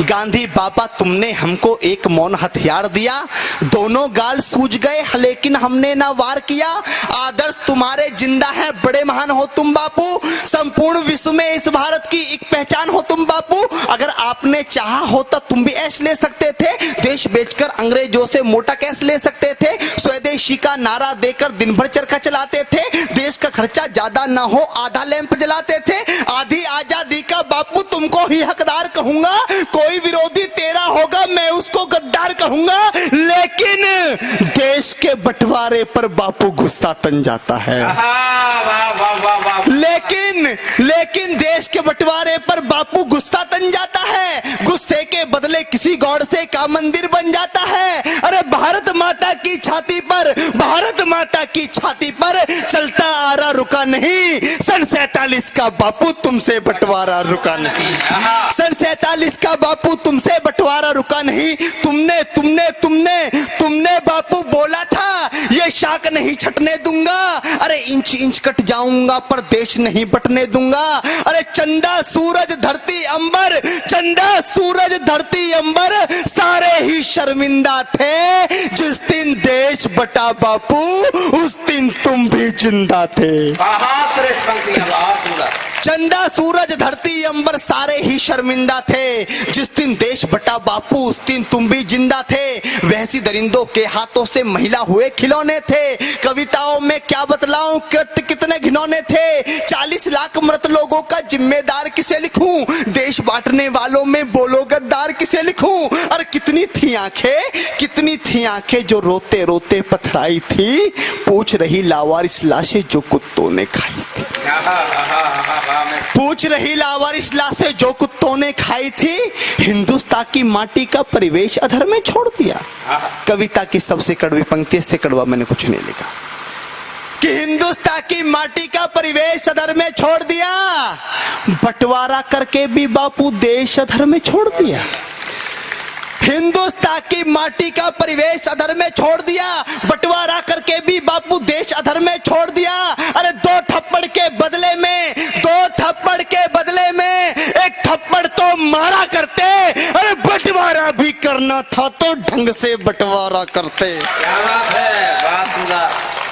गांधी बाबा तुमने हमको एक मौन हथियार दिया, दोनों गाल सूज गए लेकिन हमने ना वार किया। आदर्श तुम्हारे जिंदा है, बड़े महान हो तुम बापू, संपूर्ण विश्व में इस भारत की एक पहचान हो तुम बापू। अगर आपने चाहा होता तुम भी ऐश ले सकते थे, देश बेचकर अंग्रेजों से मोटा कैश ले सकते थे, स्वदेशी का नारा देकर दिन भर चरखा चलाते थे, देश का खर्चा ज्यादा ना हो आधा लैंप जलाते थे। आधी आजादी का बापू तुमको ही हकदार कहूंगा, कोई विरोधी तेरा होगा मैं उसको गद्दार कहूंगा। लेकिन देश के बंटवारे पर बापू गुस्सा तन जाता है। लेकिन देश के बंटवारे पर बापू गुस्सा तन जाता है, गुस्से के बदले किसी गौड़ से का मंदिर बन जाता है। अरे भारत माता की छाती पर, भारत माता की छाती पर चलता आ रहा रुका नहीं, सन 47 का बापू तुमसे बंटवारा रुका नहीं, सन 47 का बापू तुमसे बंटवारा रुका नहीं। तुमने तुमने तुमने तुमने बापू बोला था ये शाख नहीं छटने दूंगा, अरे इंच इंच कट जाऊंगा पर देश नहीं बटने दूंगा। अरे चंदा सूरज धरती अंबर, चंदा सूरज धरती अंबर सारे ही शर्मिंदा थे, जिस दिन देश बटा बापू उस दिन तुम भी जिंदा थे। चंदा सूरज धरती अंबर सारे ही शर्मिंदा थे, जिस दिन देश बटा बापू उस दिन तुम भी जिंदा थे। वैसी दरिंदों के हाथों से महिला हुए खिलौने थे, कविताओं में क्या बतलाऊं कृत्य कितने घिनौने थे। 40 लाख मृत लोगों का जिम्मेदार किसे लिखूं, देश बांटने वालों में बोलो गद्दार किसे लिखूं। और कितनी थी आंखें जो रोते रोते पथराई थी, पूछ रही लावारिस लाशें जो कुत्तों ने खाई थी, पूछ रही लावारिस लाशें जो कुत्तों ने खाई थी। हिंदुस्तान की माटी का परिवेश अधर में छोड़ दिया। कविता की सबसे कड़वी पंक्ति, इससे कड़वा मैंने कुछ नहीं लिखा, कि हिंदुस्तान की माटी का परिवेश अधर में छोड़ दिया, बंटवारा करके भी बापू देश अधर में छोड़ दिया। हिंदुस्तान की माटी का परिवेश अधर में छोड़ दिया, बंटवारा करके भी बापू देश अधर में छोड़ दिया। अरे दो थप्पड़ के बदले में एक थप्पड़ तो मारा करते, अरे बंटवारा भी करना था तो ढंग से बंटवारा करते। क्या बात है, बात